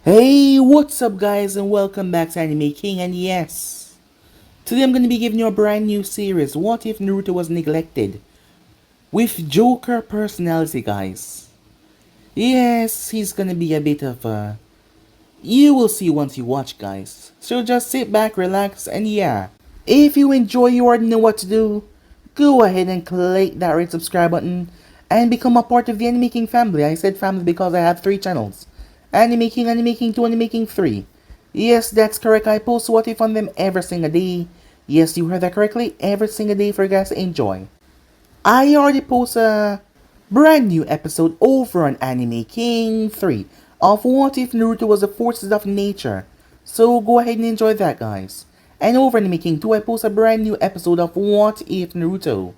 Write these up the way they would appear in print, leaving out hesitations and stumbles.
Hey, what's up guys and welcome back to Anime King, and yes, today I'm going to be giving you a brand new series, What If Naruto Was Neglected? With Joker personality, guys. Yes, he's going to be a bit of a... You will see once you watch, guys. So just sit back, relax, and yeah. If you enjoy, you already know what to do. Go ahead and click that red subscribe button and become a part of the Anime King family. I said family because I have 3 channels. Anime King, Anime King 2, Anime King 3. Yes, that's correct. I post What If on them every single day. Yes, you heard that correctly. Every single day for you guys to enjoy. I already post a brand new episode over on Anime King 3 of What If Naruto Was the Forces of Nature. So go ahead and enjoy that, guys. And over Anime King 2, I post a brand new episode of What If Naruto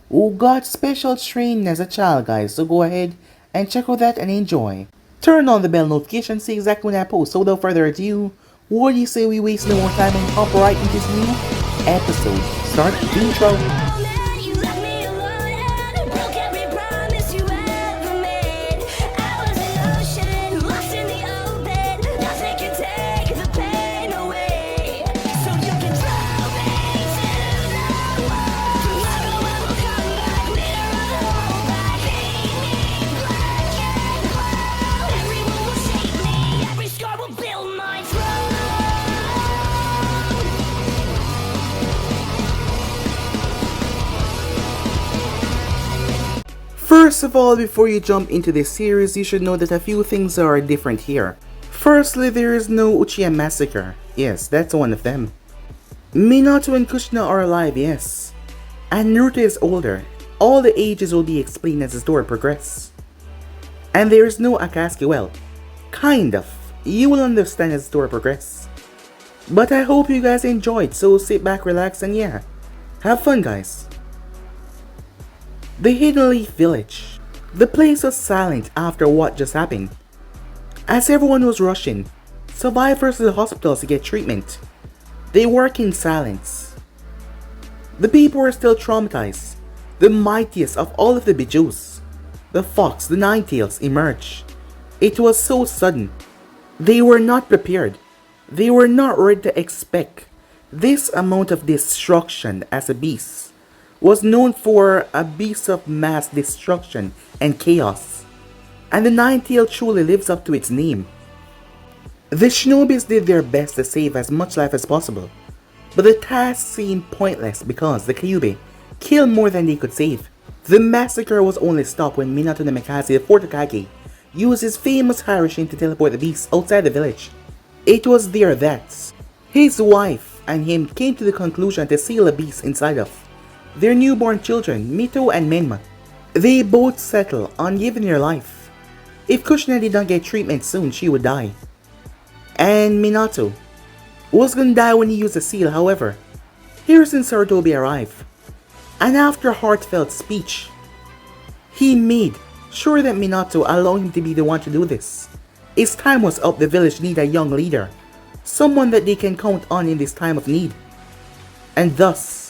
who got special training as a child, guys. So go ahead and check out that and enjoy. Turn on the bell notification, see exactly when I post. So without further ado, what do you say we waste no more time and hop right into this new episode? Start the intro. First of all, before you jump into this series, you should know that a few things are different here. Firstly, there is no Uchiha massacre. Yes, that's one of them. Minato and Kushina are alive, yes. And Naruto is older. All the ages will be explained as the story progresses. And there is no Akatsuki, well, kind of. You will understand as the story progresses. But I hope you guys enjoyed, so sit back, relax, and yeah, have fun, guys. The Hidden Leaf Village. The place was silent after what just happened. As everyone was rushing, survivors to the hospitals to get treatment. They work in silence. The people were still traumatized. The mightiest of all of the Bijus, the Fox, the Ninetales, emerged. It was so sudden. They were not prepared. They were not ready to expect this amount of destruction as a beast. Was known for a beast of mass destruction and chaos, and the Ninetale truly lives up to its name. The shinobis did their best to save as much life as possible, but the task seemed pointless because the Kyuubi killed more than they could save. The massacre was only stopped when Minato Namikaze, the fourth Hokage, used his famous Harashin to teleport the beast outside the village. It was there that his wife and him came to the conclusion to seal the beast inside of their newborn children, Mito and Menma. They both settle on giving their life. If Kushina did not get treatment soon, she would die. And Minato was gonna die when he used the seal. However, Hiruzen Sarutobi arrived, and after a heartfelt speech, he made sure that Minato allowed him to be the one to do this. His time was up. The village needed a young leader, someone that they can count on in this time of need. And thus,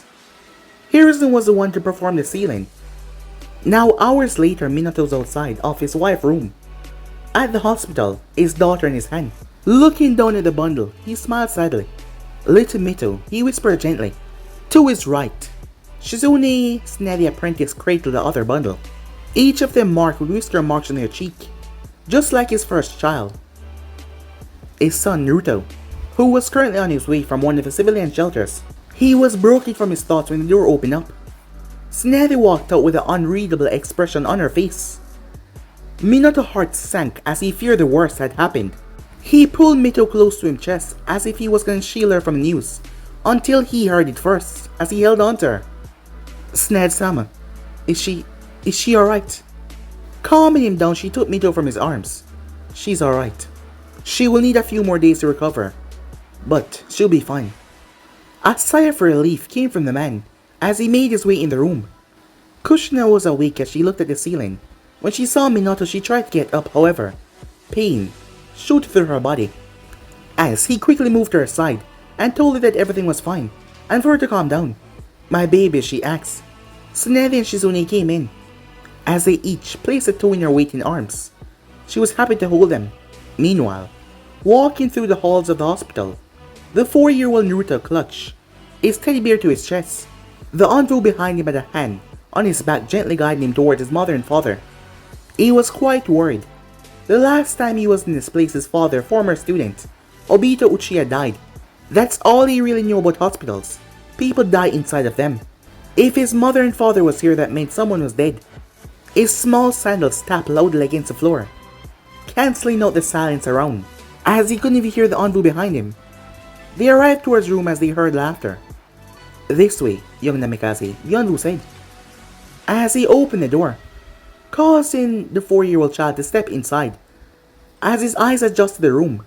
Hiruzen was the one to perform the sealing. Now hours later, Minato's outside of his wife's room. At the hospital, his daughter in his hand. Looking down at the bundle, he smiled sadly. Little Mito, he whispered gently. To his right, Shizune, Snazzy apprentice, cradled the other bundle. Each of them marked with whisker marks on their cheek, just like his first child. His son Naruto, who was currently on his way from one of the civilian shelters. He was broken from his thoughts when the door opened up. Snazzy walked out with an unreadable expression on her face. Minato's heart sank as he feared the worst had happened. He pulled Mito close to his chest as if he was going to shield her from the news, until he heard it first as he held on to her. Snazzy-sama, is she alright? Calming him down, she took Mito from his arms. She's alright. She will need a few more days to recover, but she'll be fine. A sigh of relief came from the man as he made his way in the room. Kushina was awake as she looked at the ceiling. When she saw Minato, she tried to get up, however, pain shot through her body. As he quickly moved her aside and told her that everything was fine, and for her to calm down. My baby, she asked. Tsunade and Shizune came in. As they each placed a toe in her waiting arms, she was happy to hold them. Meanwhile, walking through the halls of the hospital. The 4-year-old Naruto clutched his teddy bear to his chest. The Anbu behind him had a hand on his back, gently guiding him towards his mother and father. He was quite worried. The last time he was in this place, his father, former student, Obito Uchiha, died. That's all he really knew about hospitals. People die inside of them. If his mother and father was here, that meant someone was dead. His small sandals tapped loudly against the floor, cancelling out the silence around, as he couldn't even hear the Anbu behind him. They arrived towards his room as they heard laughter. "This way, young Namikaze," the Anbu said, as he opened the door, causing the 4-year-old child to step inside. As his eyes adjusted the room,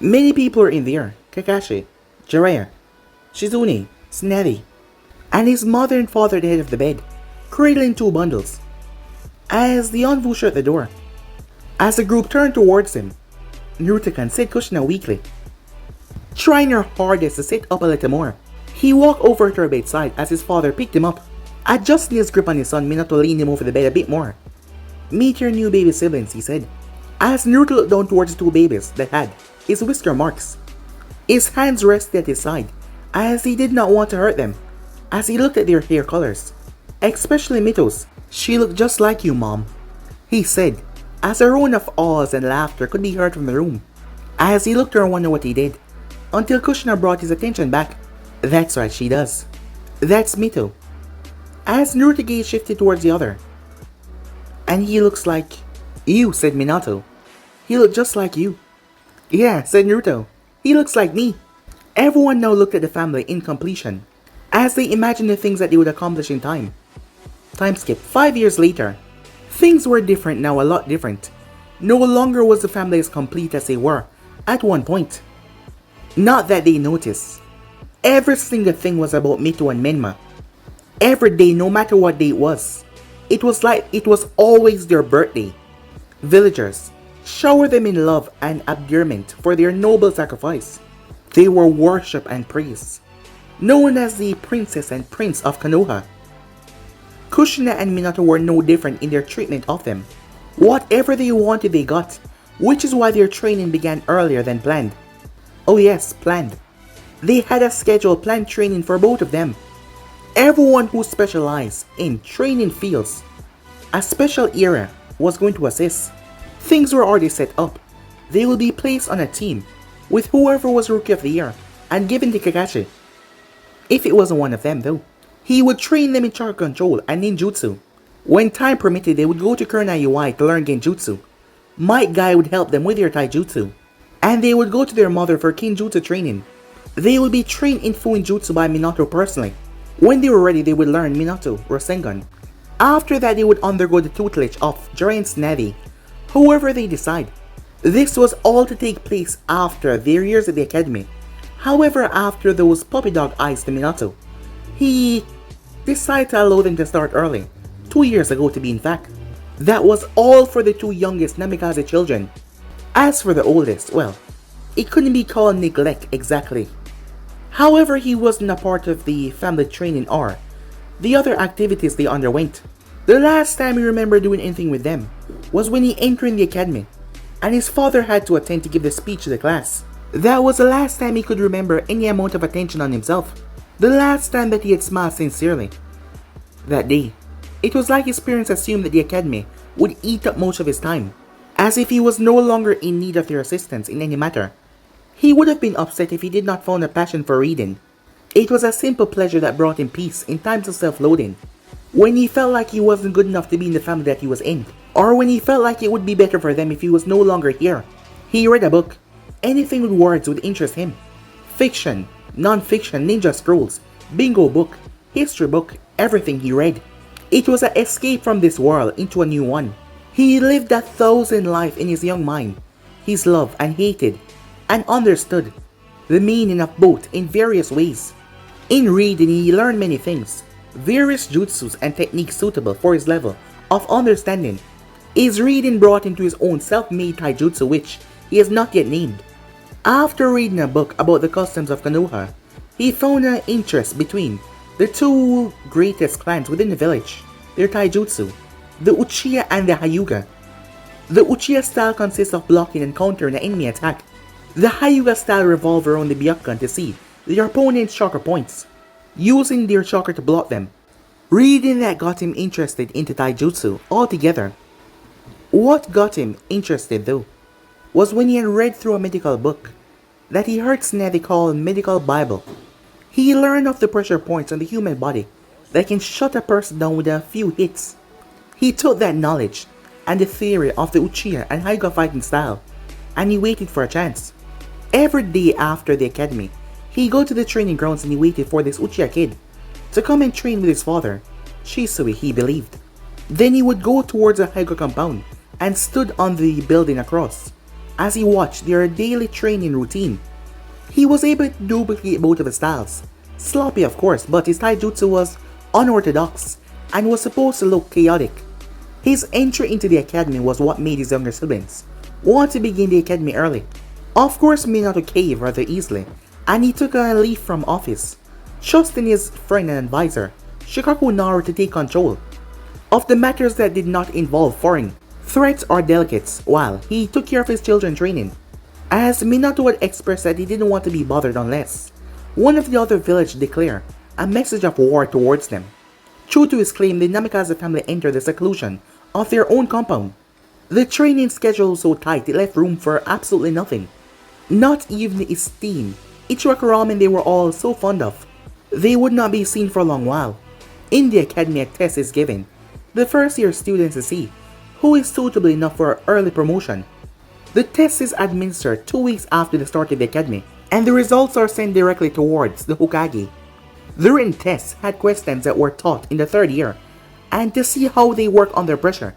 many people were in there: Kakashi, Jiraiya, Shizune, Tsunade, and his mother and father at the head of the bed, cradling 2 bundles. As the Anbu shut the door, as the group turned towards him, Naruto-kan said Kushina weakly, trying her hardest to sit up a little more. He walked over to her bedside as his father picked him up, adjusting his grip on his son. Minato leaned him over the bed a bit more. "Meet your new baby siblings," he said, as Naruto looked down towards the 2 babies that had his whisker marks. His hands rested at his side, as he did not want to hurt them. As he looked at their hair colors, especially Mito's. "She looked just like you, Mom," he said, as a roar of awes and laughter could be heard from the room. As he looked at her, wondering what he did, until Kushina brought his attention back. "That's right, she does. That's Mito." As Naruto's gaze shifted towards the other. "And he looks like you," said Minato. "He looked just like you." "Yeah," said Naruto. "He looks like me." Everyone now looked at the family in completion, as they imagined the things that they would accomplish in time. Time skip. 5 years later. Things were different now, a lot different. No longer was the family as complete as they were at one point. Not that they noticed. Every single thing was about Mito and Menma. Every day, no matter what day it was like it was always their birthday. Villagers showered them in love and endearment for their noble sacrifice. They were worshipped and praised, known as the Princess and Prince of Konoha. Kushina and Minato were no different in their treatment of them. Whatever they wanted they got, which is why their training began earlier than planned. Oh yes, planned. They had a scheduled planned training for both of them. Everyone who specialized in training fields, a special era, was going to assist. Things were already set up. They will be placed on a team with whoever was Rookie of the Year and given to Kakashi. If it wasn't one of them though, he would train them in chakra control and ninjutsu. When time permitted, they would go to kunai UI to learn genjutsu. Might Guy would help them with their taijutsu, and they would go to their mother for kinjutsu training. They would be trained in fuinjutsu by Minato personally. When they were ready, they would learn Minato Rasengan. After that, they would undergo the tutelage of Jiraiya and Tsunade, whoever they decide. This was all to take place after their years at the academy. However, after those puppy dog eyes to Minato, he decided to allow them to start early, 2 years ago to be in fact. That was all for the 2 youngest Namikaze children. As for the oldest, well, it couldn't be called neglect exactly. However, he wasn't a part of the family training or the other activities they underwent. The last time he remembered doing anything with them was when he entered the academy, and his father had to attend to give the speech to the class. That was the last time he could remember any amount of attention on himself. The last time that he had smiled sincerely. That day, it was like his parents assumed that the academy would eat up most of his time, as if he was no longer in need of their assistance in any matter. He would have been upset if he did not find a passion for reading. It was a simple pleasure that brought him peace in times of self-loathing, when he felt like he wasn't good enough to be in the family that he was in, or when he felt like it would be better for them if he was no longer here. He read a book. Anything with words would interest him. Fiction, non-fiction, ninja scrolls, bingo book, history book, everything he read. It was an escape from this world into a new one. He lived 1,000 lives in his young mind. He's loved and hated and understood the meaning of both in various ways. In reading, he learned many things, various jutsus and techniques suitable for his level of understanding. His reading brought him to his own self-made taijutsu, which he has not yet named. After reading a book about the customs of Konoha, he found an interest between the 2 greatest clans within the village, their taijutsu, the Uchiha and the Hyuga. The Uchiha style consists of blocking and countering an enemy attack The Hyuga style revolve around the Byakugan to see their opponent's chakra points, using their chakra to block them. Reading that got him interested into taijutsu altogether. What got him interested though, was when he had read through a medical book that he heard Snevy call medical Bible. He learned of the pressure points on the human body that can shut a person down with a few hits. He took that knowledge and the theory of the Uchiha and Hyuga fighting style, and he waited for a chance. Every day after the academy, he go to the training grounds and he waited for this Uchiha kid to come and train with his father, Shisui he believed. Then he would go towards the Hyuga compound and stood on the building across as he watched their daily training routine. He was able to duplicate both of his styles. Sloppy of course, but his taijutsu was unorthodox and was supposed to look chaotic. His entry into the academy was what made his younger siblings want to begin the academy early. Of course, Minato caved rather easily, and he took a leave from office, trusting his friend and advisor, Shikaku Naru, to take control of the matters that did not involve foreign threats or delegates, while he took care of his children training, as Minato had expressed that he didn't want to be bothered unless one of the other village declared a message of war towards them. True to his claim, the Namikaze family entered the seclusion of their own compound. The training schedule was so tight it left room for absolutely nothing. Not even the esteemed Ichiraku ramen they were all so fond of. They would not be seen for a long while. In the academy, a test is given the first year students to see who is suitable enough for early promotion. The test is administered 2 weeks after the start of the academy, and the results are sent directly towards the Hokage. The written tests had questions that were taught in the third year, and to see how they work under pressure.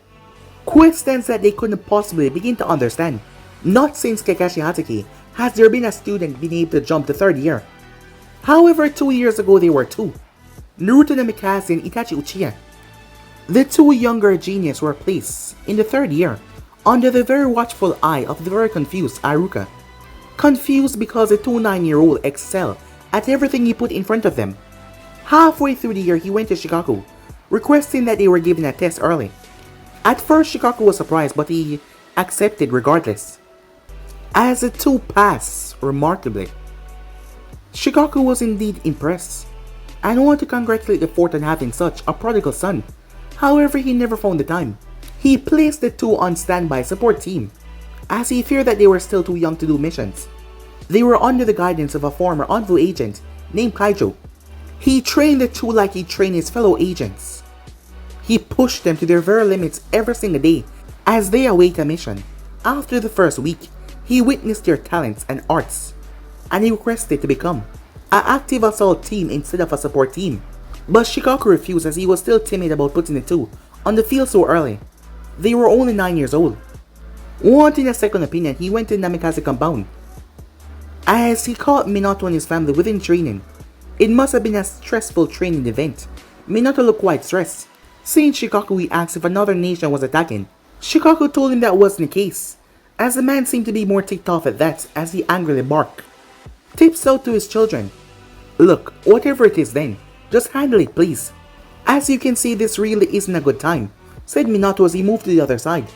Questions that they couldn't possibly begin to understand, not since Kakashi Hatake has there been a student been able to jump to third year. However, 2 years ago they were two, Naruto Namikaze and Itachi Uchiha. The two younger geniuses were placed in the third year under the very watchful eye of the very confused Iruka. Confused because the 2 9-year-old excelled at everything he put in front of them. Halfway through the year, he went to Shikaku, requesting that they were given a test early. At first, Shikaku was surprised, but he accepted regardless, as the two passed remarkably. Shikaku was indeed impressed, and wanted to congratulate the fourth on having such a prodigal son. However, he never found the time. He placed the two on standby support team, as he feared that they were still too young to do missions. They were under the guidance of a former Anbu agent named Kaijo. He trained the two like he trained his fellow agents. He pushed them to their very limits every single day as they await a mission. After the first week, he witnessed their talents and arts, and he requested to become an active assault team instead of a support team. But Shikaku refused as he was still timid about putting the two on the field so early. They were only 9 years old. Wanting a second opinion, he went to Namikaze compound. As he caught Minato and his family within training. It must have been a stressful training event. Minato looked quite stressed. Seeing Shikaku, he asked if another nation was attacking. Shikaku told him that wasn't the case, as the man seemed to be more ticked off at that as he angrily barked. Tips out to his children. Look, whatever it is then, just handle it please. As you can see, this really isn't a good time, said Minato as he moved to the other side.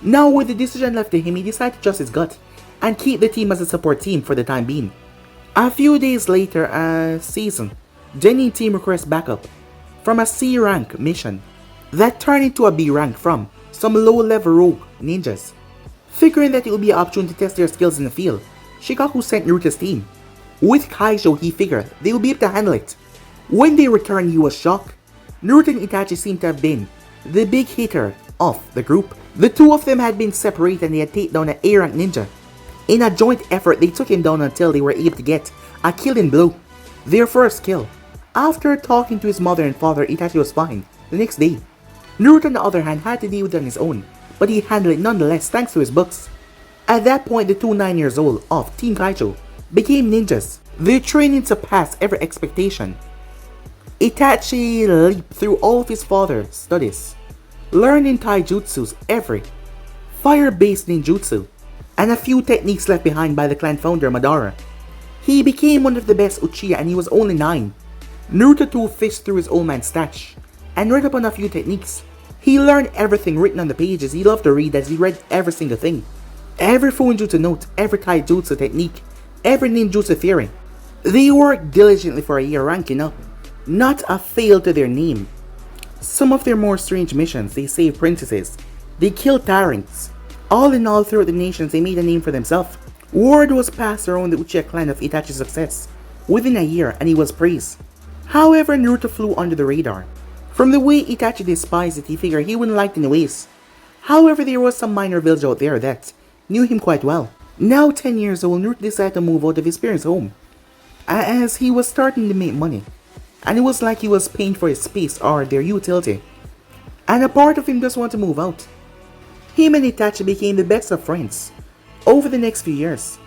Now with the decision left to him, he decided to trust his gut and keep the team as a support team for the time being. A few days later, a season, Genin team requests backup from a C rank mission that turned into a B rank from some low level rogue ninjas. Figuring that it would be an opportunity to test their skills in the field, Shikaku sent Naruto's team. With Kaijo, he figured they would be able to handle it. When they returned, he was shocked. Naruto and Itachi seemed to have been the big hitter of the group. The two of them had been separated and they had taken down an A rank ninja. In a joint effort, they took him down until they were able to get a killing blow. Their first kill. After talking to his mother and father, Itachi was fine the next day. Naruto on the other hand had to deal with it on his own, but he handled it nonetheless thanks to his books. At that point, the two 9 years old of Team Kaijo became ninjas. Their training surpassed every expectation. Itachi leaped through all of his father's studies, learning taijutsus every fire-based ninjutsu, and a few techniques left behind by the clan founder Madara. He became one of the best Uchiha and he was only 9. Naruto too fished through his old man's stash and read upon a few techniques. He learned everything written on the pages. He loved to read as he read every single thing. Every fuinjutsu note, every taijutsu technique, every ninjutsu theory. They worked diligently for a year ranking up, not a fail to their name. Some of their more strange missions, they saved princesses, they killed tyrants. All in all, throughout the nations, they made a name for themselves. Word was passed around the Uchiha clan of Itachi's success within a year, and he was praised. However, Naruto flew under the radar. From the way Itachi despised it, he figured he wouldn't like it anyways. However, there was some minor village out there that knew him quite well. Now 10 years old, Naruto decided to move out of his parents' home, as he was starting to make money, and it was like he was paying for his space or their utility, and a part of him just wanted to move out. Him and Itachi became the best of friends over the next few years,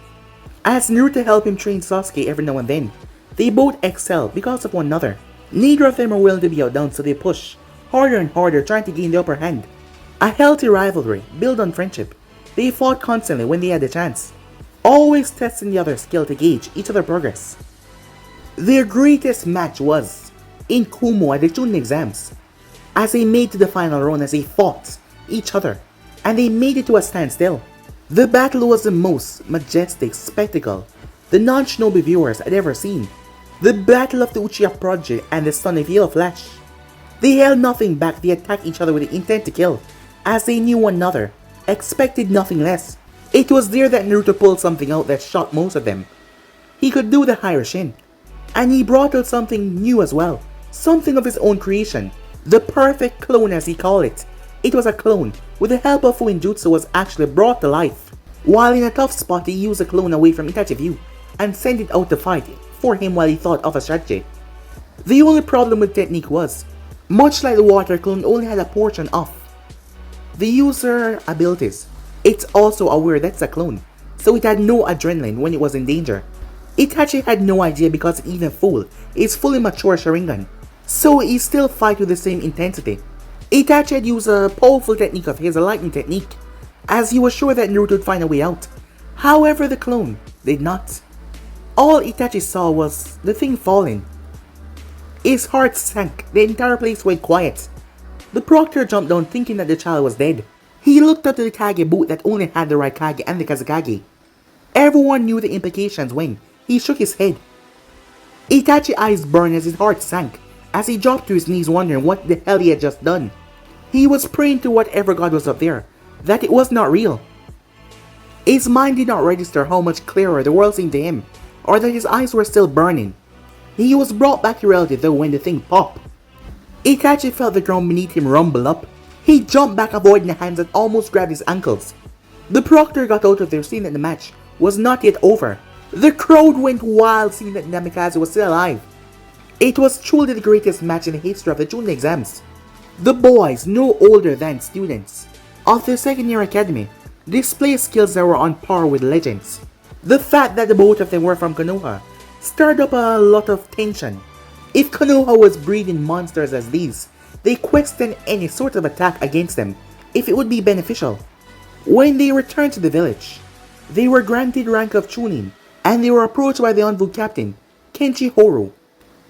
as Naruto helped him train Sasuke every now and then. They both excelled because of one another. Neither of them were willing to be outdone, so they pushed harder and harder, trying to gain the upper hand. A healthy rivalry built on friendship. They fought constantly when they had the chance, always testing the other's skill to gauge each other's progress. Their greatest match was in Kumo at the Chunin exams, as they made to the final round, as they fought each other, and they made it to a standstill. The battle was the most majestic spectacle the non-shinobi viewers had ever seen. The battle of the Uchiha Project and the Son of Yellow Flash. They held nothing back, they attacked each other with the intent to kill, as they knew one another, expected nothing less. It was there that Naruto pulled something out that shocked most of them. He could do the Hiroshin, and he brought out something new as well, something of his own creation. The perfect clone, as he called it. It was a clone, with the help of Fuinjutsu, was actually brought to life. While in a tough spot, he used the clone away from Itachi's view, and sent it out to fight for him while he thought of a strategy. The only problem with technique was, much like the water clone only had a portion of the user abilities, it's also aware that's a clone, so it had no adrenaline when it was in danger. Itachi had no idea because even Fool is fully mature Sharingan, so he still fight with the same intensity. Itachi had used a powerful technique of his, a lightning technique, as he was sure that Naruto would find a way out. However, the clone did not. All Itachi saw was the thing falling. His heart sank, the entire place went quiet. The proctor jumped down thinking that the child was dead. He looked up to the Kage boot that only had the Raikage and the Kazekage. Everyone knew the implications when he shook his head. Itachi's eyes burned as his heart sank, as he dropped to his knees wondering what the hell he had just done. He was praying to whatever god was up there, that it was not real. His mind did not register how much clearer the world seemed to him, or that his eyes were still burning. He was brought back to reality though when the thing popped. Itachi felt the ground beneath him rumble up. He jumped back, avoiding the hands that almost grabbed his ankles. The proctor got out of there, seeing that the match was not yet over. The crowd went wild seeing that Namikaze was still alive. It was truly the greatest match in the history of the Chunin exams. The boys, no older than students of the second year academy, displayed skills that were on par with legends. The fact that the both of them were from Konoha stirred up a lot of tension. If Konoha was breeding monsters as these, they questioned any sort of attack against them if it would be beneficial. When they returned to the village, they were granted rank of Chunin, and they were approached by the Anbu captain, Kenshi Horu.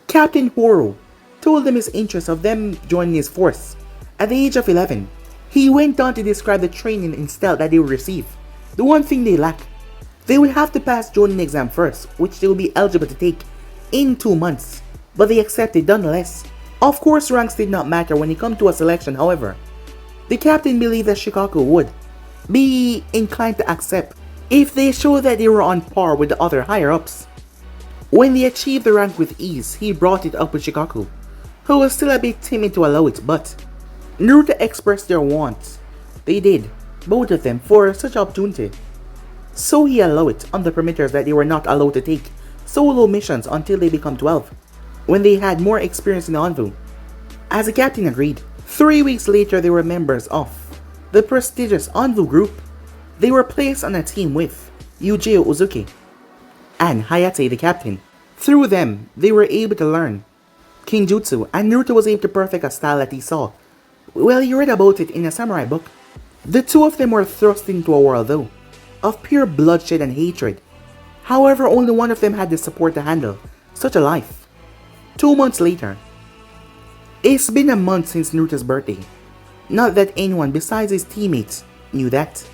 Captain Horu told them his interest of them joining his force. At the age of 11, he went on to describe the training and stealth that they would receive. The one thing they lack, they would have to pass Chunin exam first, which they would be eligible to take in 2 months, but they accepted nonetheless. Of course, ranks did not matter when it came to a selection, however. The captain believed that Shikaku would be inclined to accept if they showed that they were on par with the other higher-ups. When they achieved the rank with ease, he brought it up with Shikaku, who was still a bit timid to allow it, but Naruto expressed their wants. They did, both of them, for such opportunity. So he allowed it on the parameters that they were not allowed to take solo missions until they become 12, when they had more experience in Anbu. As the captain agreed, 3 weeks later they were members of the prestigious Anbu group. They were placed on a team with Yujiro Uzuki and Hayate the captain. Through them, they were able to learn Kinjutsu, and Naruto was able to perfect a style that he saw. Well, he read about it in a samurai book. The two of them were thrust into a world though, of pure bloodshed and hatred. However, only one of them had the support to handle such a life. 2 months later, it's been a month since Naruto's birthday. Not that anyone besides his teammates knew that.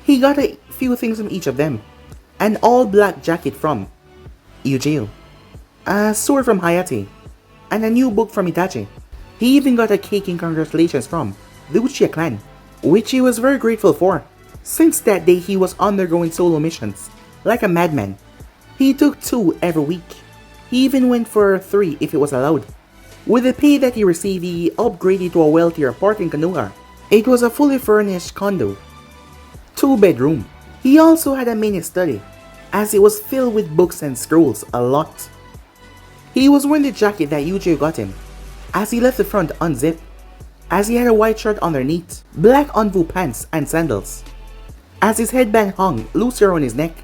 He got a few things from each of them. An all-black jacket from Eugeo, a sword from Hayate, and a new book from Itachi. He even got a cake in congratulations from the Uchiha clan, which he was very grateful for. Since that day he was undergoing solo missions, like a madman. He took 2 every week. He even went for 3 if it was allowed. With the pay that he received, he upgraded to a wealthier part in Konoha. It was a fully furnished condo, 2-bedroom. He also had a mini study, as it was filled with books and scrolls a lot. He was wearing the jacket that Yuji got him, as he left the front unzipped, as he had a white shirt underneath, black Anbu pants and sandals, as his headband hung loose around his neck,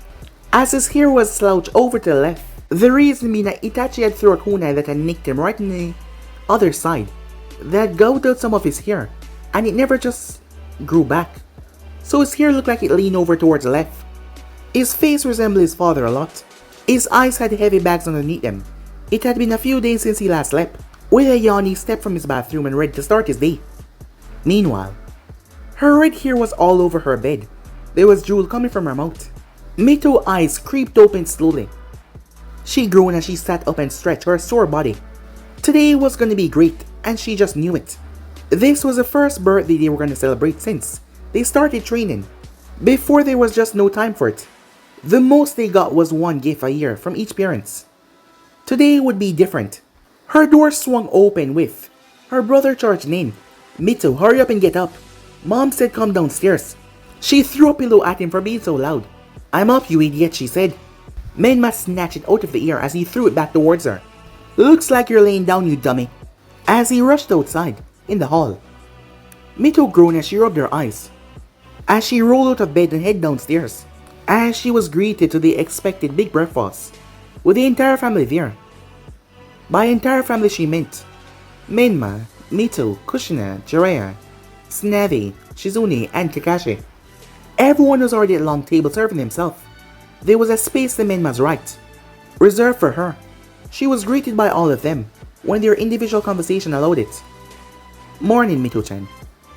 as his hair was slouched over to the left. The reason being that Itachi had thrown a kunai that had nicked him right in the other side, that gouged out some of his hair, and it never just grew back, so his hair looked like it leaned over towards the left. His face resembled his father a lot. His eyes had heavy bags underneath them. It had been a few days since he last slept. With a yawn, he stepped from his bathroom and ready to start his day. Meanwhile, her red hair was all over her bed. There was drool coming from her mouth. Mito's eyes creeped open slowly. She groaned as she sat up and stretched her sore body. Today was going to be great, and she just knew it. This was the first birthday they were going to celebrate since they started training. Before, there was just no time for it. The most they got was 1 gift a year from each parents. Today would be different. Her door swung open with her brother charged in. Mito, hurry up and get up. Mom said come downstairs. She threw a pillow at him for being so loud. I'm up, you idiot, she said. Menma snatched it out of the air as he threw it back towards her. Looks like you're laying down, you dummy. As he rushed outside, in the hall. Mito groaned as she rubbed her eyes, as she rolled out of bed and headed downstairs, as she was greeted to the expected big breakfast, with the entire family there. By entire family she meant Menma, Mito, Kushina, Jiraiya, Tsunade, Shizune, and Kakashi. Everyone was already at a long table serving himself. There was a space to Menma's right, reserved for her. She was greeted by all of them, when their individual conversation allowed it. Morning, Mito-chan.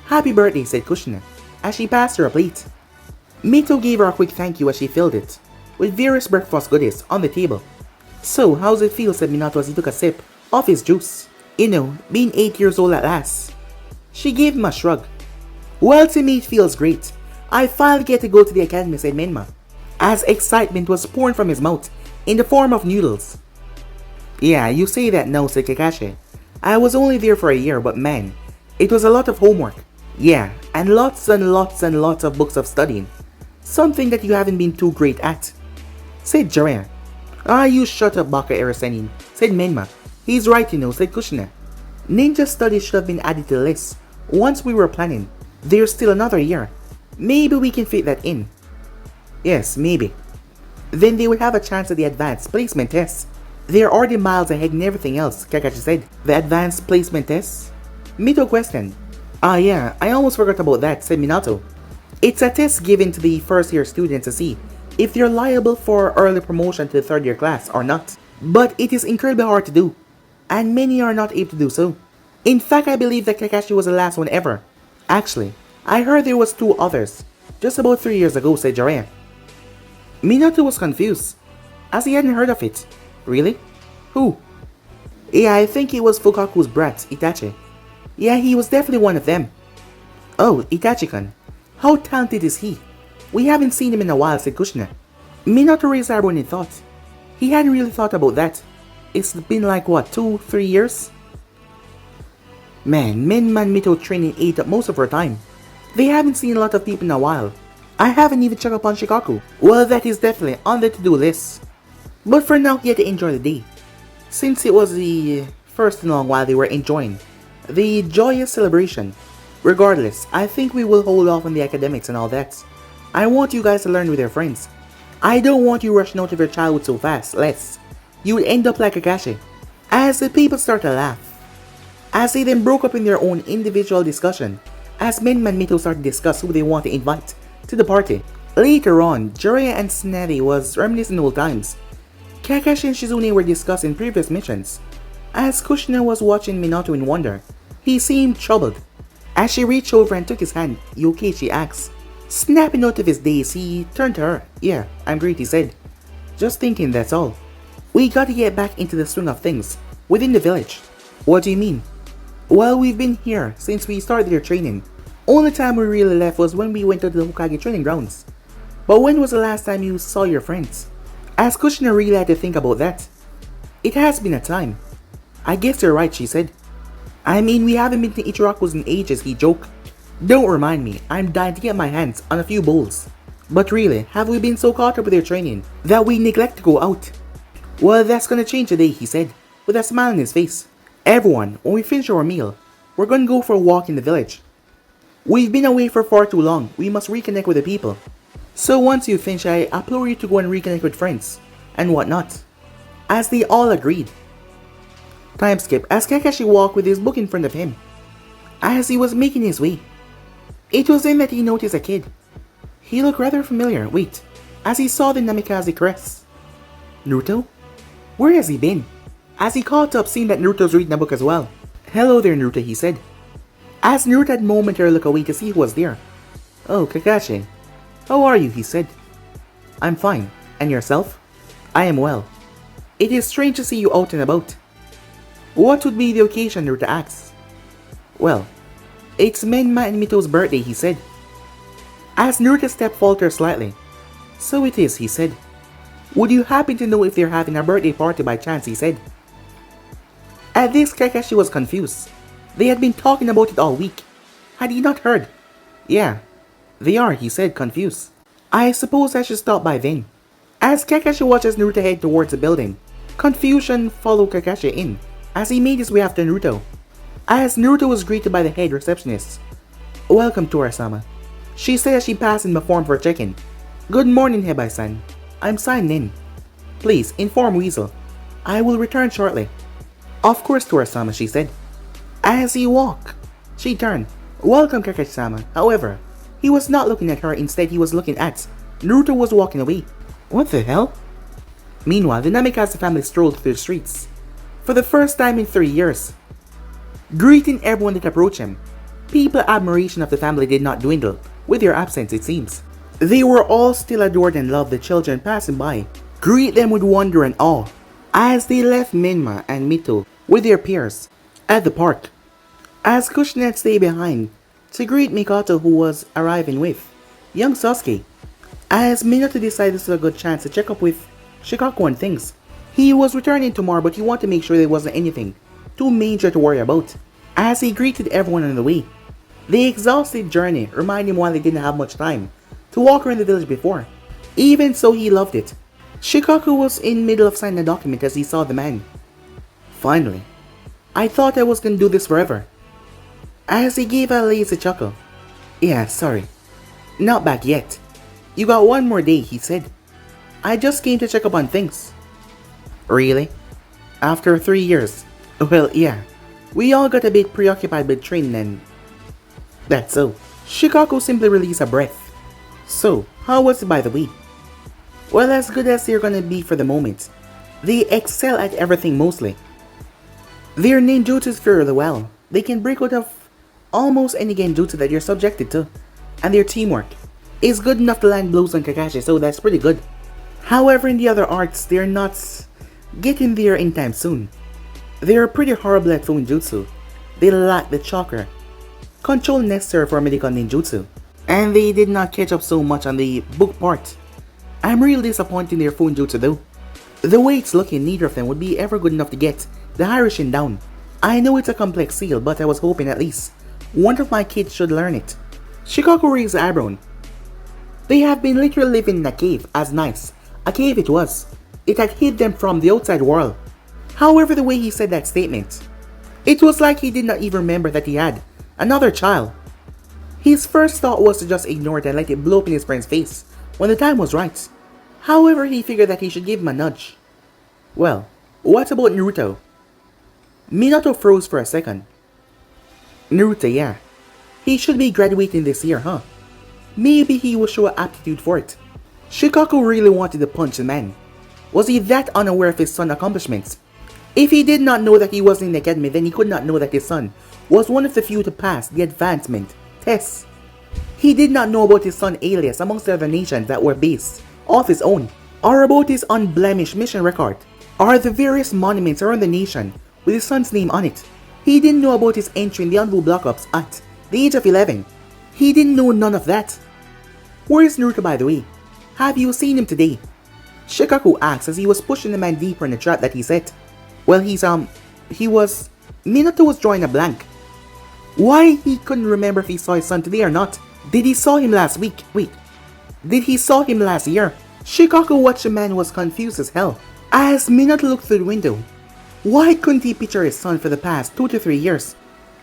Happy birthday, said Kushina, as she passed her a plate. Mito gave her a quick thank you as she filled it, with various breakfast goodies on the table. So, how's it feel, said Minato as he took a sip of his juice. You know, being 8 years old at last. She gave him a shrug. Well, to me it feels great. I finally get to go to the academy, said Menma, as excitement was pouring from his mouth in the form of noodles. Yeah, you say that now, said Kakashi. I was only there for a year, but man, it was a lot of homework. Yeah, and lots and lots and lots of books of studying. Something that you haven't been too great at, said Jiraiya. Ah, you shut up, Baka Erasenin, said Menma. He's right, you know, said Kushina. Ninja studies should have been added to the list once we were planning. There's still another year. Maybe we can fit that in. Yes, maybe. Then they would have a chance at the advanced placement test. They're already miles ahead in everything else, Kakashi said. The advanced placement test? Mito questioned. Ah yeah, I almost forgot about that, said Minato. It's a test given to the first year students to see if they're liable for early promotion to the third year class or not. But it is incredibly hard to do, and many are not able to do so. In fact, I believe that Kakashi was the last one ever. Actually, I heard there was 2 others, just about 3 years ago, said Jiraiya. Minato was confused, as he hadn't heard of it. Really? Who? Yeah, I think it was Fukaku's brat, Itachi. Yeah, he was definitely one of them. Oh, Itachi-kun. How talented is he? We haven't seen him in a while, said Kushina. Minato raised eyebrows in thought. He hadn't really thought about that. It's been like what, 2-3 years? Man, Menma and Mito training ate up most of her time. They haven't seen a lot of people in a while. I haven't even checked up on Shikaku. Well, that is definitely on the to-do list. But for now, he had to enjoy the day, since it was the first in a long while they were enjoying the joyous celebration. Regardless, I think we will hold off on the academics and all that. I want you guys to learn with your friends. I don't want you rushing out of your childhood so fast, lest you will end up like Kakashi. As the people start to laugh, as they then broke up in their own individual discussion, as Menma and Mito started to discuss who they want to invite to the party. Later on, Jiraiya and Tsunade was reminiscing old times. Kakashi and Shizune were discussing previous missions. As Kushina was watching Minato in wonder, he seemed troubled. As she reached over and took his hand, "You okay?" she asked. Snapping out of his daze, he turned to her. "Yeah, I'm great," he said. "Just thinking, that's all. We gotta get back into the swing of things, within the village." "What do you mean?" "Well, we've been here since we started your training. Only time we really left was when we went to the Hokage training grounds. But when was the last time you saw your friends?" As Kushina really had to think about that. "It has been a time." "I guess you're right," she said. "I mean, we haven't been to Ichiraku's in ages," he joked. "Don't remind me, I'm dying to get my hands on a few bowls. But really, have we been so caught up with your training that we neglect to go out?" "Well, that's gonna change today," he said, with a smile on his face. "Everyone, when we finish our meal, we're gonna go for a walk in the village. We've been away for far too long, we must reconnect with the people. So once you finish, I implore you to go and reconnect with friends, and whatnot." As they all agreed. Time skip as Kakashi walked with his book in front of him. As he was making his way, it was then that he noticed a kid. He looked rather familiar, as he saw the Namikaze crest. "Naruto? Where has he been?" As he caught up, seeing that Naruto's reading a book as well. "Hello there, Naruto," he said. As Naruto had momentarily looked away to see who was there. "Oh, Kakashi. How are you?" he said. "I'm fine. And yourself?" "I am well. It is strange to see you out and about." "What would be the occasion?" Naruto asked. "Well, it's Menma and Mito's birthday," he said. As Naruto's step faltered slightly. "So it is," he said. "Would you happen to know if they're having a birthday party by chance?" he said. At this, Kakashi was confused. They had been talking about it all week. Had he not heard? "Yeah, they are," he said, confused. "I suppose I should stop by then." As Kakashi watches Naruto head towards the building, confusion followed Kakashi in as he made his way after Naruto. As Naruto was greeted by the head receptionist. "Welcome, Tora-sama," she said as she passed him a form for check-in. "Good morning, Hebai-san. I'm signing in. Please inform Weasel. I will return shortly." "Of course, Tora-sama," she said. As he walked, she turned. "Welcome, Kakashi-sama." However, he was not looking at her. Instead, he was looking at Naruto was walking away. What the hell? Meanwhile, the Namikaze family strolled through the streets. For the first time in 3 years. Greeting everyone that approached him. People's admiration of the family did not dwindle with their absence, it seems. They were all still adored and loved the children passing by. Greet them with wonder and awe. As they left Menma and Mito with their peers at the park. As Kushina stayed behind to greet Mikoto, who was arriving with young Sasuke. As Minato decided this was a good chance to check up with Shikaku and things. He was returning tomorrow, but he wanted to make sure there wasn't anything too major to worry about. As he greeted everyone on the way. The exhausted journey reminded him why they didn't have much time to walk around the village before. Even so, he loved it. Shikaku was in middle of signing a document as he saw the man. "Finally. I thought I was gonna do this forever." As he gave a lazy chuckle. "Yeah, sorry. Not back yet. You got one more day," he said. "I just came to check up on things." "Really? After 3 years?" "Well, yeah. We all got a bit preoccupied with training and..." "That's so." Shikaku simply released a breath. "So, how was it by the way?" "Well, as good as they're gonna be for the moment. They excel at everything mostly. Their ninjutsu is fairly well. They can break out of almost any genjutsu that you're subjected to. And their teamwork is good enough to land blows on Kakashi, so that's pretty good. However, in the other arts, they're not getting there anytime soon. They're pretty horrible at Fuinjutsu. They lack the chakra control necessary for medical ninjutsu. And they did not catch up so much on the book part. I'm really disappointed in their Fuinjutsu though. The way it's looking, neither of them would be ever good enough to get the Hirishin down. I know it's a complex seal, but I was hoping at least one of my kids should learn it." Shikaku raised the eyebrow. "They have been literally living in a cave, as nice. A cave it was. It had hid them from the outside world." However, the way he said that statement, it was like he did not even remember that he had another child. His first thought was to just ignore it and let it blow up in his friend's face when the time was right. However, he figured that he should give him a nudge. "Well, what about Naruto?" Minato froze for a second. "Naruto, yeah. He should be graduating this year, huh? Maybe he will show aptitude for it." Shikaku really wanted to punch the man. Was he that unaware of his son's accomplishments? If he did not know that he was in the academy, then he could not know that his son was one of the few to pass the advancement tests. He did not know about his son alias amongst the other nations that were based off his own, or about his unblemished mission record, or the various monuments around the nation with his son's name on it. He didn't know about his entry in the Anbu Black Ops at the age of 11. He didn't know none of that. Where is Naruto, by the way? Have you seen him today? Shikaku asked as he was pushing the man deeper in the trap that he set. Well, Minato was drawing a blank. Why he couldn't remember if he saw his son today or not. Did he saw him last week? Wait. Did he saw him last year? Shikaku watched the man was confused as hell. As Minato looked through the window, why couldn't he picture his son for the past 2 to 3 years?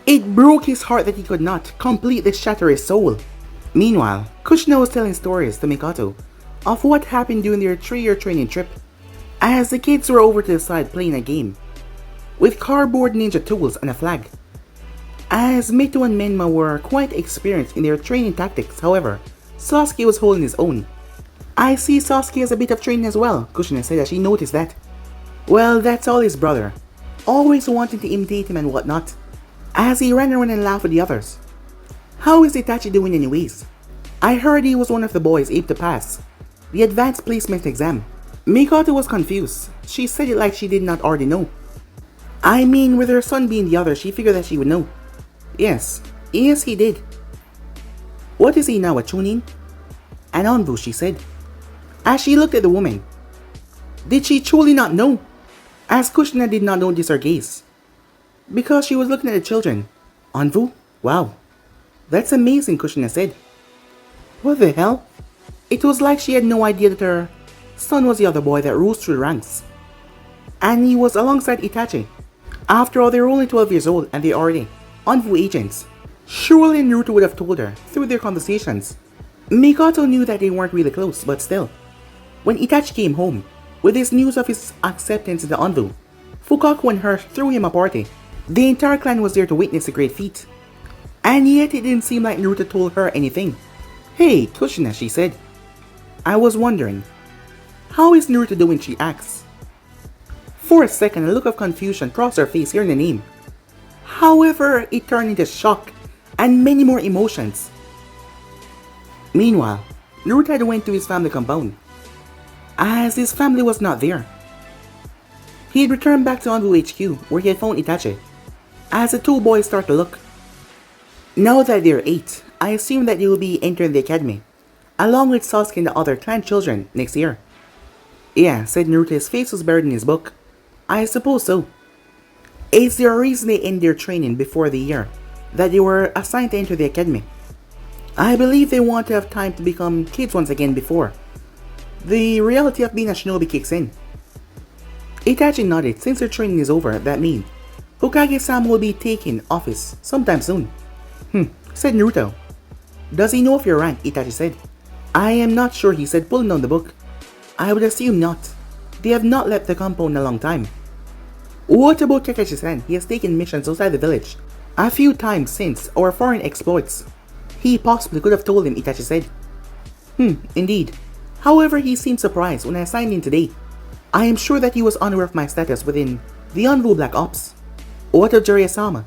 It broke his heart that he could not completely shatter his soul. Meanwhile, Kushina was telling stories to Mikoto of what happened during their 3-year training trip, as the kids were over to the side playing a game with cardboard ninja tools and a flag. As Mito and Menma were quite experienced in their training tactics, however, Sasuke was holding his own. I see Sasuke has a bit of training as well, Kushina said as she noticed that. Well, that's all his brother, always wanting to imitate him and whatnot, as he ran around and laughed with the others. How is Itachi doing anyways? I heard he was one of the boys able to pass the advanced placement exam. Mikoto was confused. She said it like she did not already know. I mean, with her son being the other, she figured that she would know. Yes, he did. What is he now, a Chunin? An Anbu, she said, as she looked at the woman. Did she truly not know? As Kushina did not notice her gaze, because she was looking at the children. Anbu? Wow. That's amazing, Kushina said. What the hell? It was like she had no idea that her son was the other boy that rose through the ranks. And he was alongside Itachi. After all, they were only 12 years old and they already Anbu agents. Surely Naruto would have told her through their conversations. Mikoto knew that they weren't really close, but still. When Itachi came home with his news of his acceptance into Anbu, Fukaku and her threw him a party. The entire clan was there to witness the great feat. And yet it didn't seem like Naruto told her anything. Hey, Kushina, she said. I was wondering, how is Naruto doing, she asked. For a second, a look of confusion crossed her face hearing the name. However, it turned into shock and many more emotions. Meanwhile, Naruto had went to his family compound, as his family was not there. He had returned back to Anbu HQ, where he had found Itachi, as the two boys start to look. Now that they're 8, I assume that they will be entering the academy, along with Sasuke and the other clan children next year. Yeah, said Naruto, his face was buried in his book. I suppose so. Is there a reason they end their training before the year that they were assigned to enter the academy? I believe they want to have time to become kids once again before the reality of being a shinobi kicks in. Itachi nodded. Since their training is over, that means Hokage-sama will be taking office sometime soon. Said Naruto. Does he know of your rank? Itachi said. I am not sure, he said, pulling down the book. I would assume not. They have not left the compound in a long time. What about Kakashi-san? He has taken missions outside the village a few times since our foreign exploits. He possibly could have told him, Itachi said. Indeed. However, he seemed surprised when I signed in today. I am sure that he was unaware of my status within the Anbu Black Ops. What of Jiraiya-sama?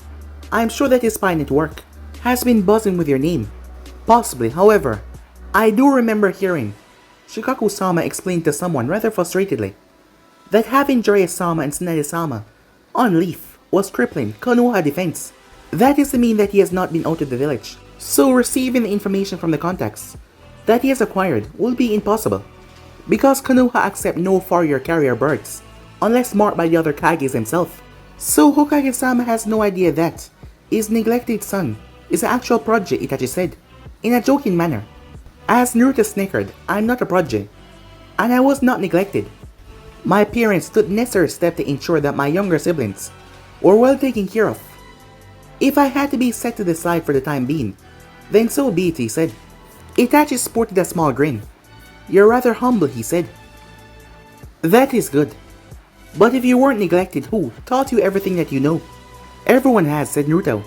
I am sure that his spy network has been buzzing with your name. Possibly, however, I do remember hearing Shikaku-sama explain to someone rather frustratedly that having Jiraiya-sama and Tsunade-sama on leaf was crippling Konoha defense. That is to mean that he has not been out of the village, so receiving the information from the contacts that he has acquired will be impossible, because Konoha accept no four-year carrier birds unless marked by the other Kages himself. So Hokage-sama has no idea that his neglected son is an actual prodigy, Itachi said, in a joking manner. As Naruto snickered, I'm not a prodigy, and I was not neglected. My parents took necessary steps to ensure that my younger siblings were well taken care of. If I had to be set to the side for the time being, then so be it, he said. Itachi sported a small grin. You're rather humble, he said. That is good. But if you weren't neglected, who taught you everything that you know? Everyone has, said Naruto.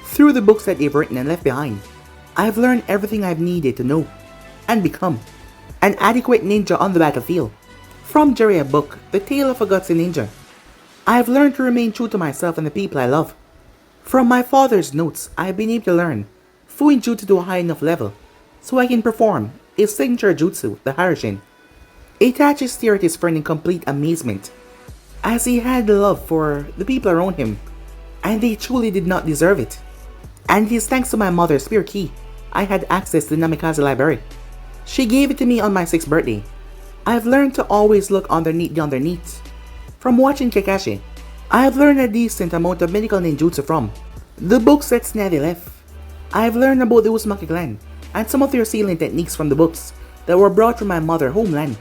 Through the books that they've written and left behind, I've learned everything I've needed to know and become an adequate ninja on the battlefield. From Jiraiya book, The Tale of a Gutsy Ninja, I've learned to remain true to myself and the people I love. From my father's notes, I've been able to learn fluent jutsu to a high enough level so I can perform his signature jutsu, the Harishin. Itachi stared at his friend in complete amazement, as he had love for the people around him, and they truly did not deserve it. And it is thanks to my mother's spare key I had access to the Namikaze library. She gave it to me on my 6th birthday. I have learned to always look underneath the underneath. From watching Kakashi, I have learned a decent amount of medical ninjutsu from the books that Snazzy left. I have learned about the Uzumaki clan and some of their sealing techniques from the books that were brought from my mother homeland.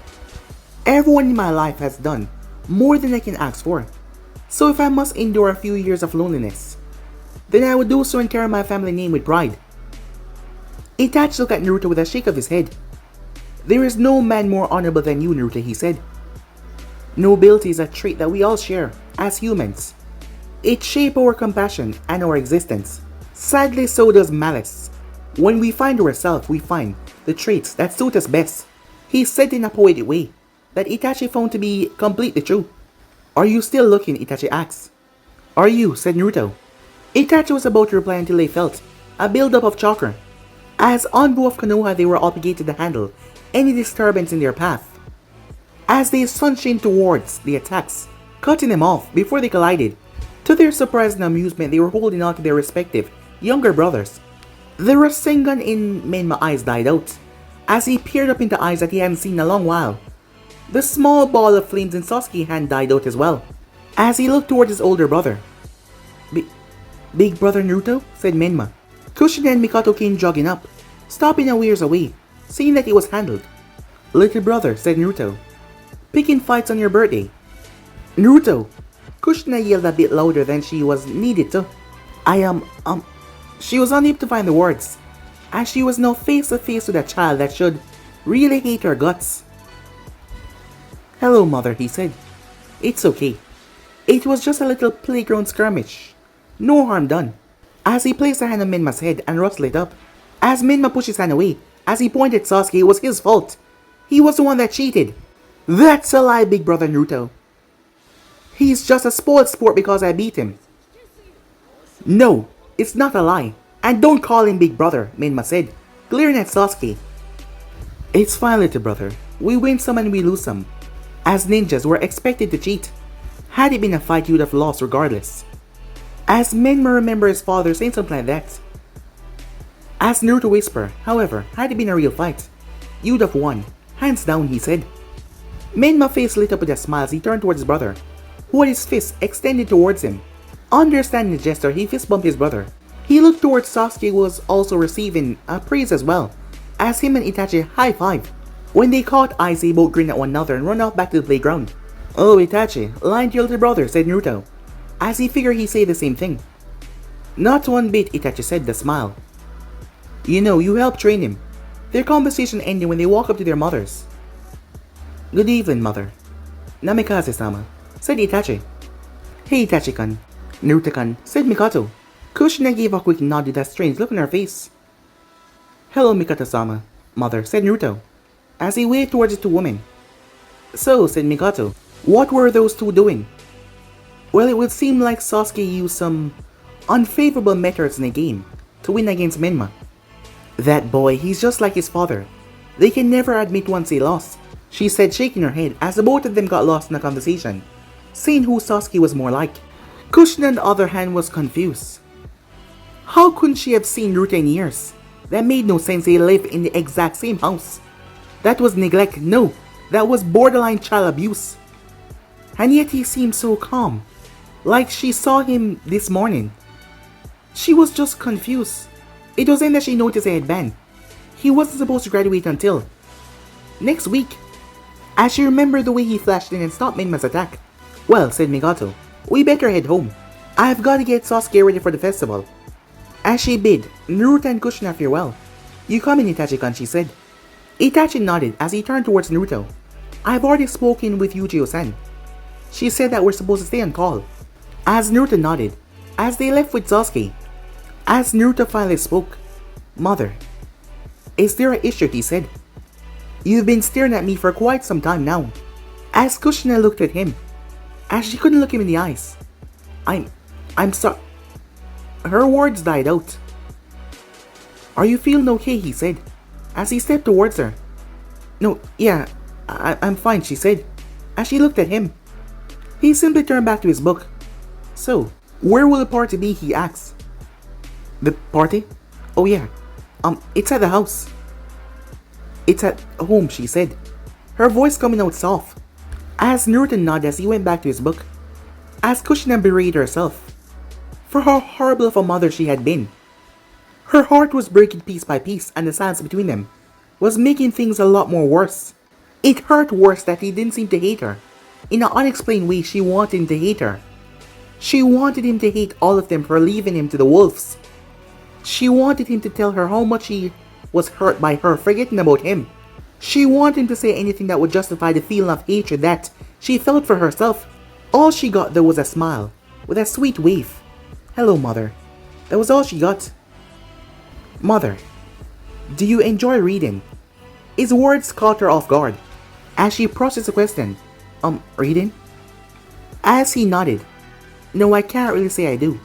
Everyone in my life has done more than I can ask for. So if I must endure a few years of loneliness, then I would do so and carry my family name with pride. Itachi looked at Naruto with a shake of his head. There is no man more honorable than you, Naruto, he said. Nobility is a trait that we all share as humans. It shapes our compassion and our existence. Sadly, so does malice. When we find ourselves, we find the traits that suit us best. He said in a poetic way that Itachi found to be completely true. Are you still looking? Itachi asked. Are you? Said Naruto. Itachi was about to reply until they felt a build-up of chakra. As Anbu of Konoha, they were obligated to handle any disturbance in their path. As they sunshined towards the attacks, cutting them off before they collided. To their surprise and amusement, they were holding on to their respective younger brothers. The Rasengan in Menma's eyes died out, as he peered up into eyes that he hadn't seen in a long while. The small ball of flames in Sasuke's hand died out as well, as he looked towards his older brother. Big brother Naruto? Said Menma. Kushina and Mikoto came jogging up, stopping a ways away, seeing that he was handled. Little brother, said Naruto. Picking fights on your birthday. Naruto! Kushina yelled a bit louder than she was needed to. She was unable to find the words, as she was now face to face with a child that should really hate her guts. Hello, mother, he said. It's okay. It was just a little playground skirmish. No harm done. As he placed a hand on Menma's head and rustled it up. As Menma pushed his hand away, as he pointed at Sasuke, it was his fault. He was the one that cheated. That's a lie, big brother Naruto. He's just a spoiled sport because I beat him. No, it's not a lie. And don't call him big brother, Menma said, glaring at Sasuke. It's fine, little brother. We win some and we lose some. As ninjas were expected to cheat. Had it been a fight, you would have lost regardless. As Menma remembered his father saying something like that. As Naruto whispered, however, had it been a real fight, you'd have won. Hands down, he said. Menma's face lit up with a smile as he turned towards his brother, who had his fist extended towards him. Understanding the gesture, he fist bumped his brother. He looked towards Sasuke, who was also receiving praise as well, as him and Itachi high-fived. When they caught eyes, they both grinned at one another and ran off back to the playground. Oh, Itachi, lying to your little brother, said Naruto, as he figured he'd say the same thing. Not one bit, Itachi said with a smile. You know, you helped train him. Their conversation ended when they walked up to their mothers. Good evening, mother. Namikaze-sama, said Itachi. Hey, Itachi-kun. Naruto-kun, said Mikoto. Kushina gave a quick nod with a strange look on her face. Hello, Mikoto-sama, mother, said Naruto, as he waved towards the two women. So, said Mikoto, what were those two doing? Well, it would seem like Sasuke used some unfavorable methods in the game to win against Menma. That boy, he's just like his father. They can never admit once they lost, she said, shaking her head as the both of them got lost in the conversation, seeing who Sasuke was more like. Kushina, on the other hand, was confused. How couldn't she have seen Naruto in years? That made no sense. They lived in the exact same house. That was neglect. No, that was borderline child abuse. And yet he seemed so calm, like she saw him this morning. She was just confused. It was then that she noticed a headband. He wasn't supposed to graduate until next week. As she remembered the way he flashed in and stopped Menma's attack. Well, said Mikoto, we better head home. I've got to get Sasuke ready for the festival. As she bid Naruto and Kushina farewell. You come in, Itachi-kun, she said. Itachi nodded as he turned towards Naruto. I've already spoken with Yujiro-san. She said that we're supposed to stay on call. As Naruto nodded, as they left with Sasuke. As Naruto finally spoke. Mother, is there an issue, he said. You've been staring at me for quite some time now. As Kushina looked at him, as she couldn't look him in the eyes. I'm sorry. Her words died out. Are you feeling okay? He said, as he stepped towards her. No, yeah, I'm fine, she said, as she looked at him. He simply turned back to his book. So, where will the party be? He asked. The party? Oh yeah, it's at the house. It's at home, she said, her voice coming out soft. As Naruto nodded as he went back to his book, as Kushina berated herself for how horrible of a mother she had been. Her heart was breaking piece by piece, and the silence between them was making things a lot more worse. It hurt worse that he didn't seem to hate her. In an unexplained way, she wanted him to hate her. She wanted him to hate all of them for leaving him to the wolves. She wanted him to tell her how much he was hurt by her forgetting about him. She wanted him to say anything that would justify the feeling of hatred that she felt for herself. All she got though was a smile, with a sweet wave. Hello, Mother. That was all she got. Mother, do you enjoy reading? His words caught her off guard, as she processed the question. Reading? As he nodded. No, I can't really say I do.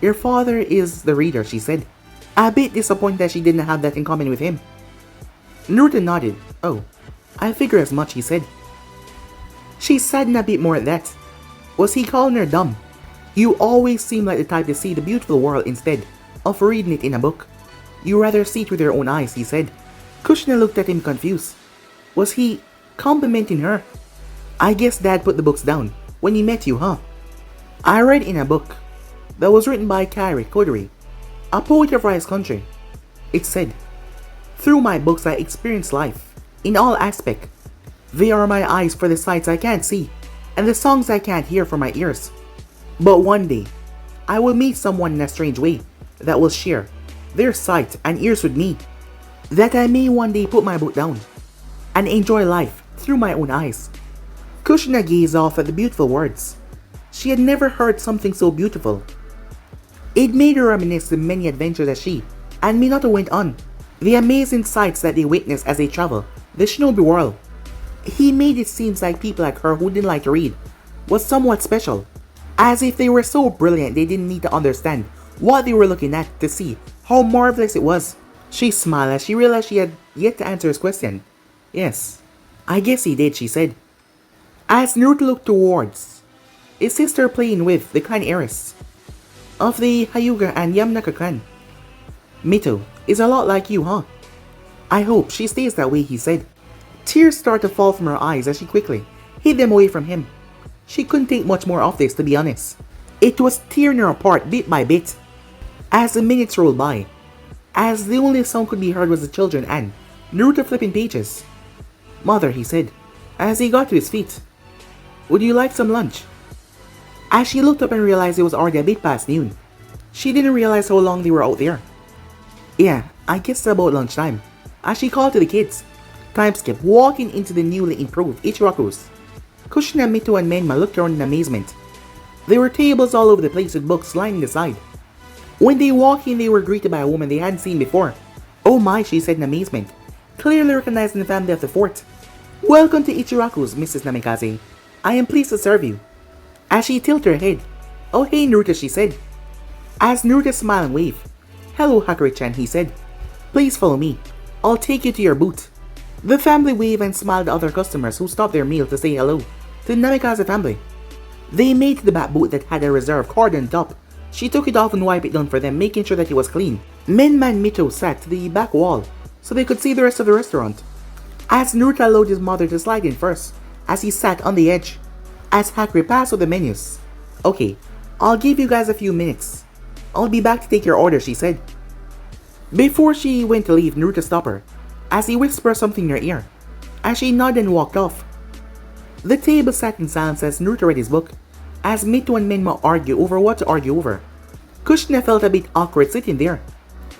Your father is the reader, she said, a bit disappointed that she didn't have that in common with him. Naruto nodded. Oh, I figure as much, he said. She saddened a bit more at that. Was he calling her dumb? You always seem like the type to see the beautiful world instead of reading it in a book. You rather see it with your own eyes, he said. Kushina looked at him confused. Was he complimenting her? I guess Dad put the books down when he met you, huh? I read in a book that was written by Kodori, a poet of Rice country. It said, through my books I experience life, in all aspects. They are my eyes for the sights I can't see, and the songs I can't hear for my ears. But one day, I will meet someone in a strange way that will share their sight and ears with me, that I may one day put my book down and enjoy life through my own eyes. Kushina gazed off at the beautiful words. She had never heard something so beautiful. It made her reminisce the many adventures that she and Minato went on, the amazing sights that they witnessed as they traveled the shinobi world. He made it seem like people like her who didn't like to read was somewhat special, as if they were so brilliant they didn't need to understand what they were looking at to see how marvelous it was. She smiled as she realized she had yet to answer his question. Yes, I guess he did, she said, as Naruto looked towards his sister playing with the clan heiress of the Hyuga and Yamanaka clan. Mito is a lot like you, huh? I hope she stays that way, he said. Tears started to fall from her eyes as she quickly hid them away from him. She couldn't take much more of this, to be honest. It was tearing her apart bit by bit as the minutes rolled by, as the only sound could be heard was the children and Naruto flipping pages. Mother, he said, as he got to his feet. Would you like some lunch? As she looked up and realized it was already a bit past noon, she didn't realize how long they were out there. Yeah, I guess it's about lunchtime, as she called to the kids. Time skip walking into the newly improved Ichiraku's. Kushina, Mito, and Menma looked around in amazement. There were tables all over the place with books lining the side. When they walked in, they were greeted by a woman they hadn't seen before. Oh my, she said in amazement, clearly recognizing the family of the fort. Welcome to Ichiraku's, Mrs. Namikaze. I am pleased to serve you. As she tilted her head. Oh hey Naruto, she said. As Naruto smiled and waved. Hello Hakari-chan, he said. Please follow me. I'll take you to your booth. The family waved and smiled at other customers who stopped their meal to say hello to the Namikaze family. They made to the back booth that had a reserve card on top. She took it off and wiped it down for them, making sure that it was clean. Menma and Mito sat to the back wall so they could see the rest of the restaurant. As Naruto allowed his mother to slide in first, as he sat on the edge, as Hakari passed with the menus. Okay, I'll give you guys a few minutes. I'll be back to take your order, she said. Before she went to leave, Naruto stopped her, as he whispered something in her ear, as she nodded and walked off. The table sat in silence as Naruto read his book, as Mito and Menma argued over what to argue over. Kushina felt a bit awkward sitting there.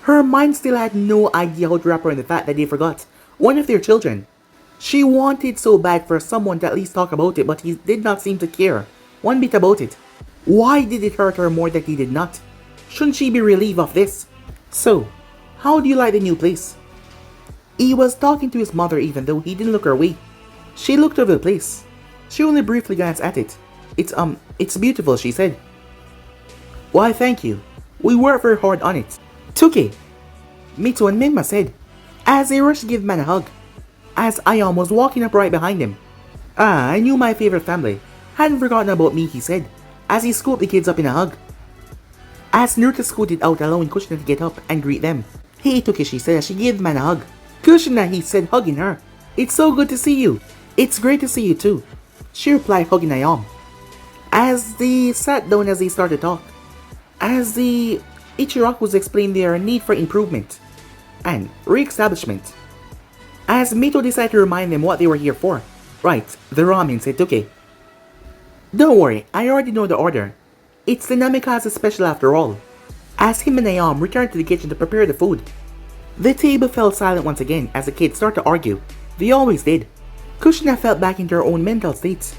Her mind still had no idea how to wrap around the fact that they forgot one of their children. She wanted so bad for someone to at least talk about it, but he did not seem to care one bit about it. Why did it hurt her more that he did not? Shouldn't she be relieved of this? So, how do you like the new place? He was talking to his mother even though he didn't look her way. She looked over the place. She only briefly glanced at it. It's beautiful, she said. Why, thank you. We worked very hard on it. Tuki, Mito and Minma said, as they rushed to give man a hug, as Ayam was walking up right behind him. Ah, I knew my favorite family. Hadn't forgotten about me, he said, as he scooped the kids up in a hug. As Naruto scooted out, allowing Kushina to get up and greet them. Hey Toki, she said as she gave the man a hug. Kushina, he said, hugging her. It's so good to see you. It's great to see you too. She replied, hugging Ayam. As they sat down as they started to talk. As the Ichiraku explained their need for improvement and re-establishment. As Mito decided to remind them what they were here for. Right, the ramen, said Toki. Don't worry, I already know the order. It's the Namikaze special after all. As him and Ayam returned to the kitchen to prepare the food. The table fell silent once again as the kids started to argue. They always did. Kushina fell back into her own mental states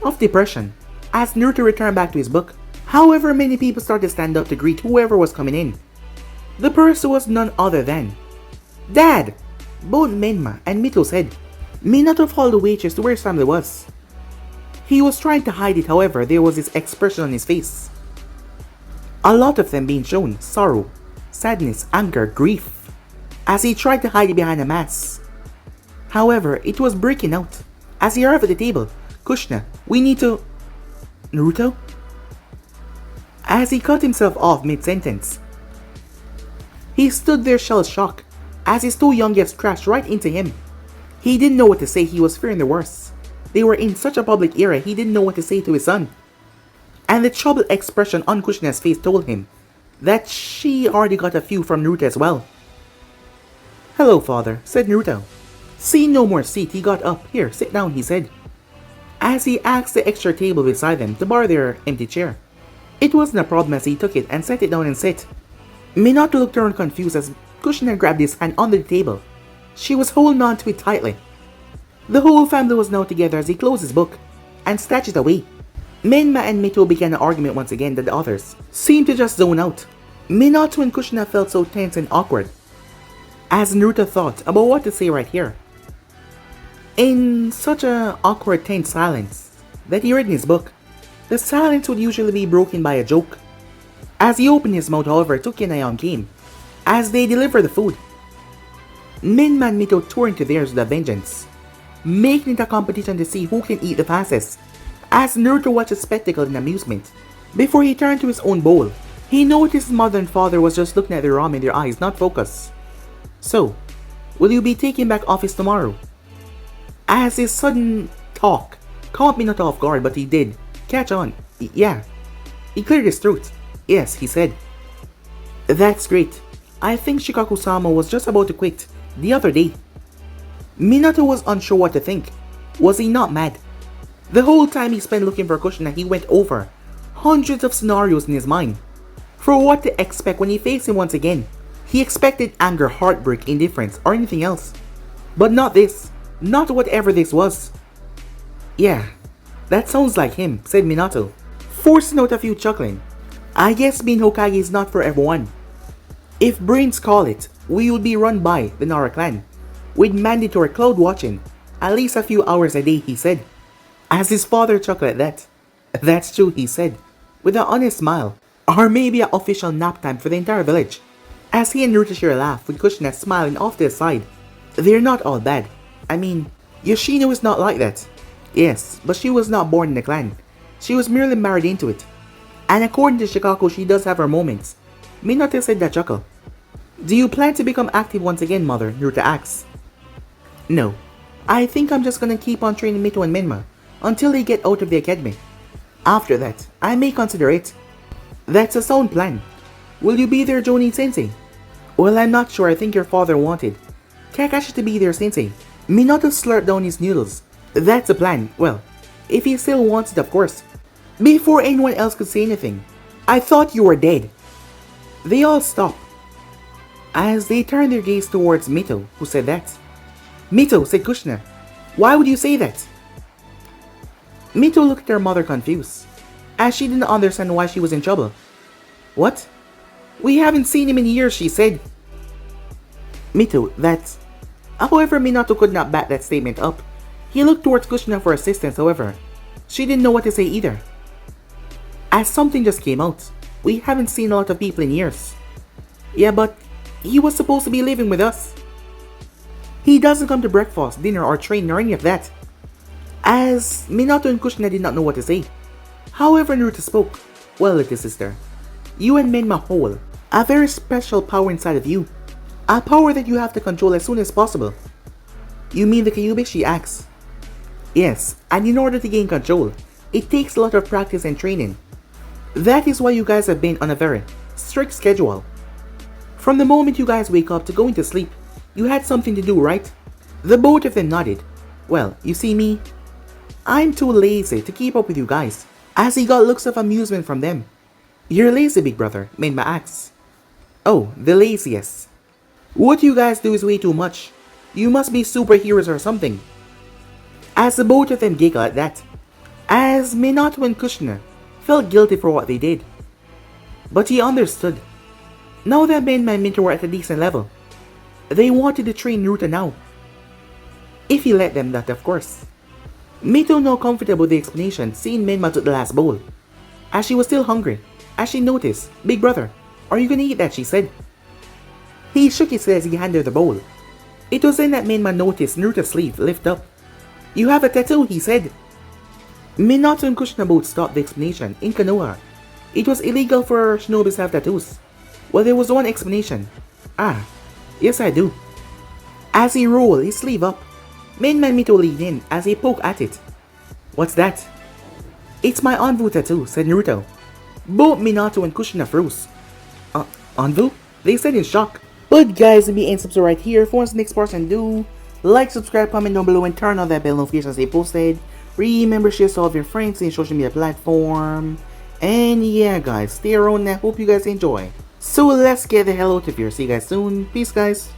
of depression as Naruto returned back to his book. However, many people started to stand up to greet whoever was coming in. The person was none other than Dad! Both Menma and Mito said. Minato followed the waitress to where his family was. He was trying to hide it, however, there was this expression on his face. A lot of them being shown sorrow, sadness, anger, grief, as he tried to hide it behind a mask. However, it was breaking out. As he arrived at the table, Kushina, we need to... Naruto? As he cut himself off mid-sentence. He stood there shell-shocked, as his two youngest crashed right into him. He didn't know what to say, he was fearing the worst. They were in such a public era, he didn't know what to say to his son. And the troubled expression on Kushina's face told him that she already got a few from Naruto as well. Hello, father, said Naruto. Seeing no more seat, he got up. Here, sit down, he said. As he asked the extra table beside them to borrow their empty chair. It wasn't a problem as he took it and set it down and sat. Minato looked around confused as Kushina grabbed his hand under the table. She was holding on to it tightly. The whole family was now together as he closed his book and stashed it away. Menma and Mito began an argument once again that the others seemed to just zone out. Minato and Kushina felt so tense and awkward as Naruto thought about what to say right here. In such an awkward tense silence that he read in his book, the silence would usually be broken by a joke. As he opened his mouth, however, Toki and Ayam came as they delivered the food. Menma and Mito tore into theirs with a vengeance, making it a competition to see who can eat the fastest. As Naruto watched the spectacle in amusement, before he turned to his own bowl, he noticed his mother and father was just looking at the ramen, their eyes not focused. So, will you be taking back office tomorrow? As his sudden talk caught Minato off guard, but he did catch on. Yeah. He cleared his throat. Yes, he said. That's great. I think Shikaku-sama was just about to quit the other day. Minato was unsure what to think. Was he not mad? The whole time he spent looking for Kushina, he went over hundreds of scenarios in his mind for what to expect when he faced him once again. He expected anger, heartbreak, indifference, or anything else. But not this. Not whatever this was. Yeah, that sounds like him, said Minato, forcing out a few chuckling. I guess being Hokage is not for everyone. If brains call it, we would be run by the Nara clan, with mandatory cloud watching, at least a few hours a day, he said. As his father chuckled at that. That's true, he said, with an honest smile. Or maybe an official nap time for the entire village. As he and Naruto share a laugh, with Kushina smiling off to the side. They're not all bad. I mean, Yoshino is not like that. Yes, but she was not born in the clan. She was merely married into it. And according to Shikaku, she does have her moments. Minato said that chuckle. Do you plan to become active once again, mother? Naruto asks. No. I think I'm just gonna keep on training Mito and Menma until they get out of the academy. After that, I may consider it. That's a sound plan. Will you be there, Jonin sensei? Well, I'm not sure. I think your father wanted Kakashi to be there, sensei. Minato slurped down his noodles. That's a plan. Well, if he still wants it, of course. Before anyone else could say anything, I thought you were dead. They all stopped as they turned their gaze towards Mito, who said that. Mito, said Kushina. Why would you say that? Mito looked at her mother confused, as she didn't understand why she was in trouble. What? We haven't seen him in years, she said. Mito, that's... However, Minato could not back that statement up. He looked towards Kushina for assistance, however. She didn't know what to say either. As something just came out. We haven't seen a lot of people in years. Yeah, but He was supposed to be living with us. He doesn't come to breakfast, dinner, or training or any of that. As Minato and Kushina did not know what to say. However, Naruto spoke. Well, little sister, you and Menma hold a very special power inside of you. A power that you have to control as soon as possible. You mean the Kyuubi? She asks. Yes, and in order to gain control, it takes a lot of practice and training. That is why you guys have been on a very strict schedule. From the moment you guys wake up to going to sleep, you had something to do, right? The both of them nodded. Well, you see me? I'm too lazy to keep up with you guys, as he got looks of amusement from them. You're lazy, big brother, Menma asks. Oh, the laziest. What you guys do is way too much. You must be superheroes or something. As the both of them giggle at that, as Minato and Kushina felt guilty for what they did. But he understood. Now that Menma and Minto were at a decent level, they wanted to train Naruto now. If he let them, that of course. Mito now comfortable with the explanation, seeing Menma took the last bowl. As she was still hungry, as she noticed, Big brother, are you gonna eat that? She said. He shook his head as he handed her the bowl. It was then that Menma noticed Naruto's sleeve lift up. You have a tattoo, he said. Minato and Kushina both stopped the explanation in Konoha. It was illegal for shinobis to have tattoos. Well, there was one explanation. Ah, yes I do. As he rolled his sleeve up, Menma and Mito leaned in as he poked at it. What's that? It's my Anbu tattoo, said Naruto. Both Minato and Kushina froze. Anbu? They said in shock. But guys, let me end subscribe right here. For the next person, do like, subscribe, comment down below, and turn on that bell notification as they posted. Remember, share to all of your friends in social media platform. And yeah, guys, stay around and I hope you guys enjoy. So let's get the hell out of here. See you guys soon. Peace, guys.